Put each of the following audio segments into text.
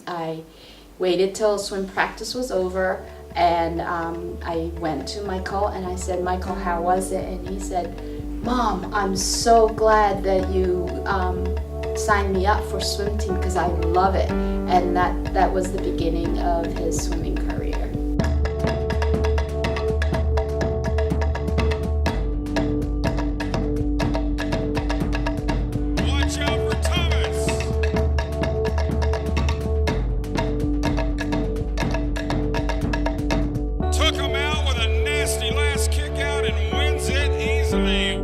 I waited till swim practice was over, and I went to Michael and I said, Michael, how was it? And he said, Mom, I'm so glad that you signed me up for swim team because I love it. And that was the beginning of his swimming career. Watch out for Thomas! Took him out with a nasty last kick out and wins it easily.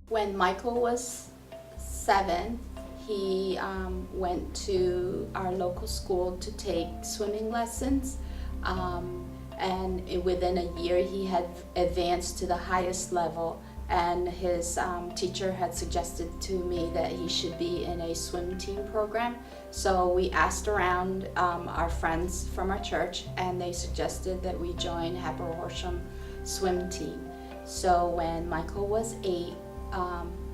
When Michael was 7, he went to our local school to take swimming lessons, and within a year he had advanced to the highest level, and his teacher had suggested to me that he should be in a swim team program. So we asked around our friends from our church, and they suggested that we join Hatboro-Horsham swim team. So when Michael was 8,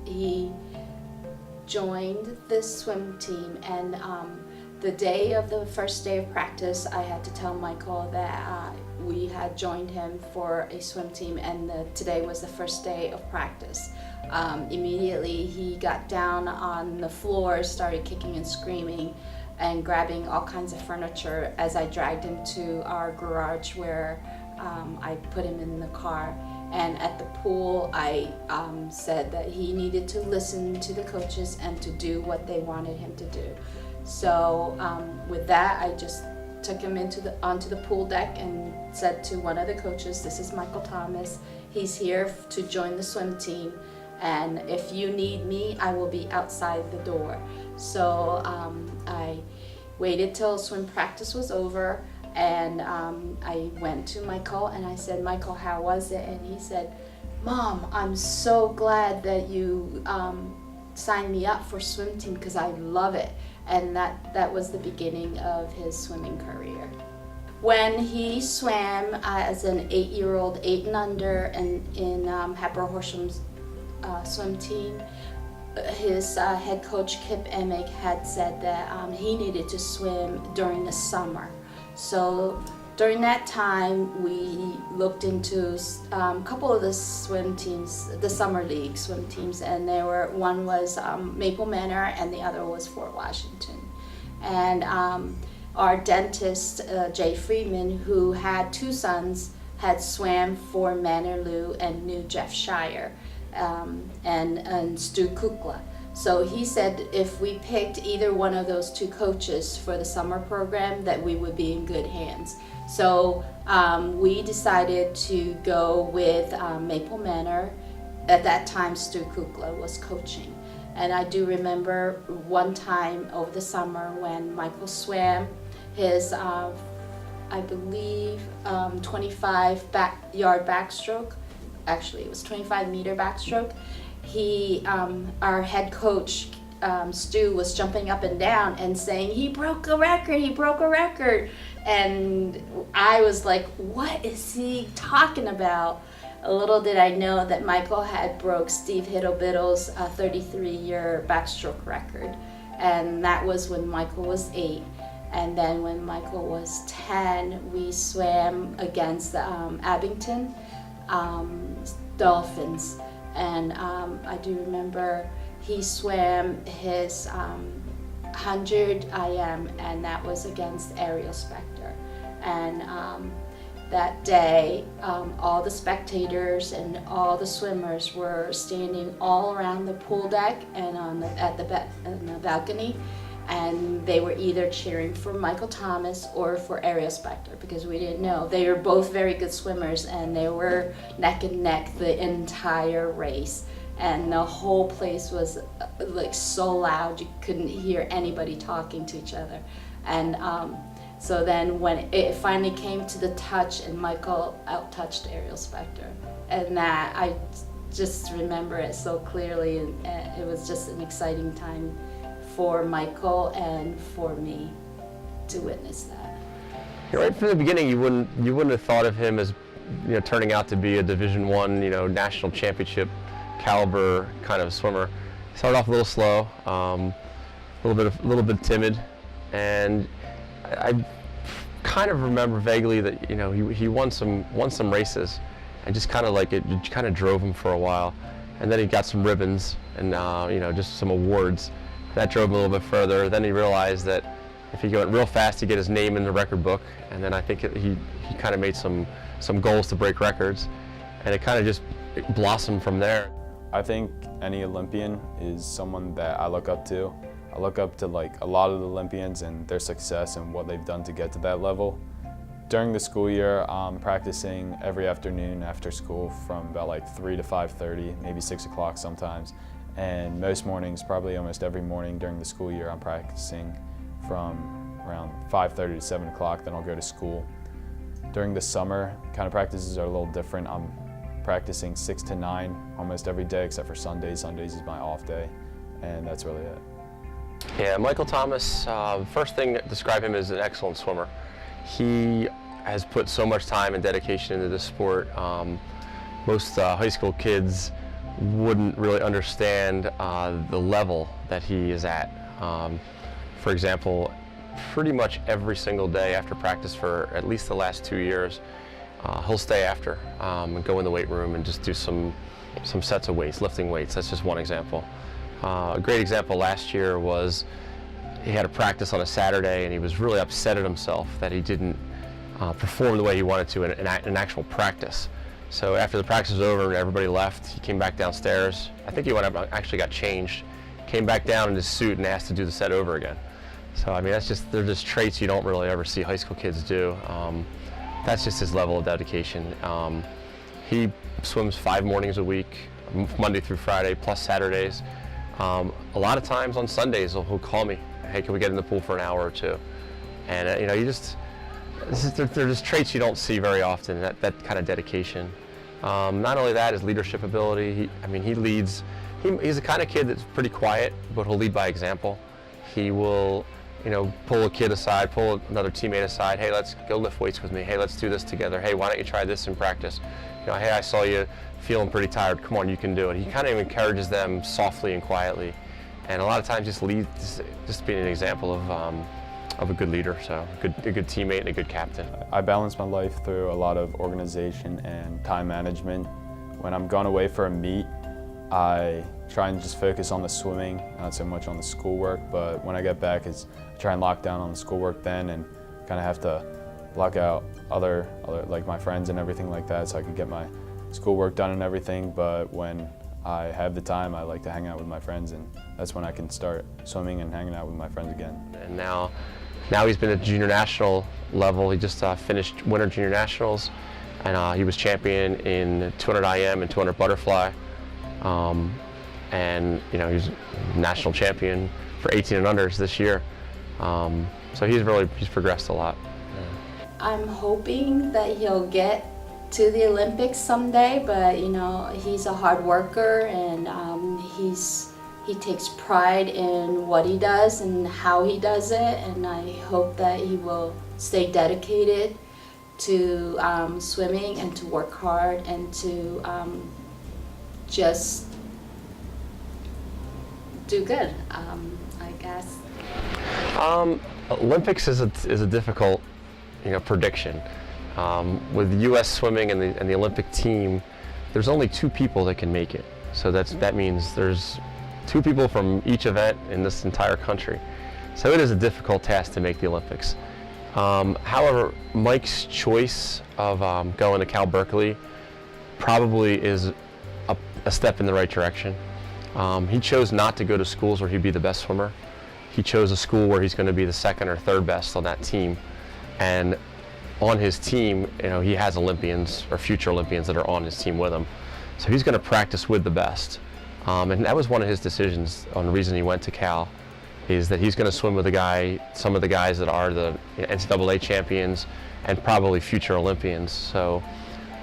he joined this swim team, and the day of the first day of practice, I had to tell Michael that we had joined him for a swim team, and today was the first day of practice. Immediately he got down on the floor, started kicking and screaming and grabbing all kinds of furniture as I dragged him to our garage where I put him in the car. And at the pool, I said that he needed to listen to the coaches and to do what they wanted him to do. So with that, I just took him onto the pool deck and said to one of the coaches, "This is Michael Thomas. He's here to join the swim team, and if you need me, I will be outside the door." So I waited till swim practice was over, and I went to Michael and I said, Michael, how was it? And he said, Mom, I'm so glad that you signed me up for swim team because I love it. And that was the beginning of his swimming career. When he swam as an 8-year-old, 8 and under, and in Hatboro-Horsham's swim team, his head coach Kip Emick had said that he needed to swim during the summer. So during that time, we looked into a couple of the swim teams, the summer league swim teams, and one was Maple Manor and the other was Fort Washington. And our dentist, Jay Freeman, who had 2 sons, had swam for Manorloo and knew Jeff Shire and Stu Kukla. So he said if we picked either one of those 2 coaches for the summer program, that we would be in good hands. So we decided to go with Maple Manor. At that time, Stu Kukla was coaching. And I do remember one time over the summer when Michael swam his, I believe, 25-yard backstroke. Actually, it was 25-meter backstroke. Our head coach, Stu, was jumping up and down and saying, he broke a record. And I was like, what is he talking about? A little did I know that Michael had broke Steve Hiddle-Biddle's 33-year backstroke record. And that was when Michael was 8. And then when Michael was 10, we swam against the Abington Dolphins. And I do remember he swam his 100 IM, and that was against Ariel Spector. And that day, all the spectators and all the swimmers were standing all around the pool deck and on the balcony, and they were either cheering for Michael Thomas or for Ariel Spector, because we didn't know. They were both very good swimmers, and they were neck and neck the entire race. And the whole place was like so loud you couldn't hear anybody talking to each other. And so then when it finally came to the touch, and Michael out-touched Ariel Spector, and that I just remember it so clearly, and it was just an exciting time for Michael and for me to witness that. Right from the beginning, you wouldn't have thought of him as turning out to be a Division I, national championship caliber kind of swimmer. He started off a little slow, a little bit timid, and I kind of remember vaguely that he won some races, and just kind of like it kind of drove him for a while, and then he got some ribbons and just some awards. That drove him a little bit further. Then he realized that if he went real fast, he'd get his name in the record book, and then I think he kind of made some goals to break records, and it kind of just blossomed from there. I think any Olympian is someone that I look up to. I look up to like a lot of the Olympians and their success and what they've done to get to that level. During the school year, I'm practicing every afternoon after school from about like 3 to 5:30, maybe 6 o'clock sometimes. And most mornings, probably almost every morning during the school year, I'm practicing from around 5:30 to 7 o'clock, then I'll go to school. During the summer, kind of practices are a little different. I'm practicing 6 to 9 almost every day except for Sundays. Sundays is my off day, and that's really it. Yeah, Michael Thomas, first thing to describe him as an excellent swimmer. He has put so much time and dedication into this sport. Most high school kids wouldn't really understand the level that he is at. For example, pretty much every single day after practice for at least the last 2 years, he'll stay after and go in the weight room and just do some sets of weights, lifting weights. That's just one example. A great example last year was he had a practice on a Saturday and he was really upset at himself that he didn't perform the way he wanted to in actual practice. So after the practice was over and everybody left, he came back downstairs. I think he went up, actually got changed, came back down in his suit and asked to do the set over again. So I mean, they're just traits you don't really ever see high school kids do. That's just his level of dedication. He swims 5 mornings a week, Monday through Friday, plus Saturdays. A lot of times on Sundays he'll call me, hey, can we get in the pool for an hour or two? And they're just traits you don't see very often, that kind of dedication. Not only that, his leadership ability. He leads. He's the kind of kid that's pretty quiet, but he'll lead by example. He will, pull a kid aside, pull another teammate aside. Hey, let's go lift weights with me. Hey, let's do this together. Hey, why don't you try this in practice? Hey, I saw you feeling pretty tired. Come on, you can do it. He kind of encourages them softly and quietly, and a lot of times just leads, just being an example of a good leader. So a good teammate and a good captain. I balance my life through a lot of organization and time management. When I'm gone away for a meet, I try and just focus on the swimming, not so much on the schoolwork, but when I get back, I try and lock down on the schoolwork then and kind of have to block out other like my friends and everything like that so I could get my schoolwork done and everything. But when I have the time, I like to hang out with my friends, and that's when I can start swimming and hanging out with my friends again. And now he's been at junior national level. He just finished Winter Junior Nationals, and he was champion in 200 IM and 200 butterfly. And he's national champion for 18 and unders this year. So he's progressed a lot. Yeah. I'm hoping that he'll get to the Olympics someday, but he's a hard worker, and he takes pride in what he does and how he does it, and I hope that he will stay dedicated to swimming and to work hard and to just do good, I guess. Olympics is a difficult prediction. With U.S. swimming and the Olympic team, there's only 2 people that can make it. So that means there's 2 people from each event in this entire country. So it is a difficult task to make the Olympics. However, Mike's choice of going to Cal Berkeley probably is a step in the right direction. He chose not to go to schools where he'd be the best swimmer. He chose a school where he's going to be the 2nd or 3rd best on that team. And on his team, he has Olympians or future Olympians that are on his team with him. So he's going to practice with the best. And that was one of his decisions on the reason he went to Cal, is that he's going to swim with some of the guys that are the NCAA champions and probably future Olympians. So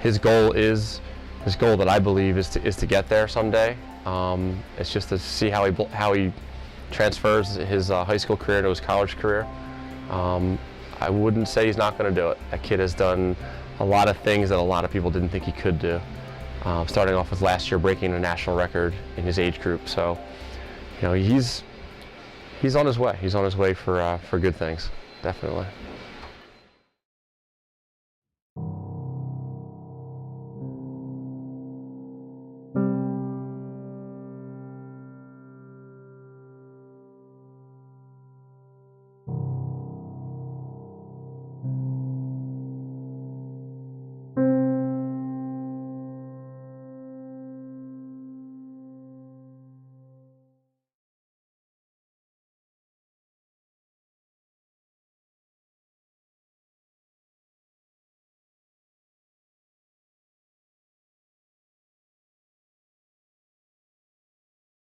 his goal that I believe is to get there someday. It's just to see how he transfers his high school career to his college career. I wouldn't say he's not going to do it. That kid has done a lot of things that a lot of people didn't think he could do. Starting off with last year breaking a national record in his age group. So, he's on his way. He's on his way for good things, definitely.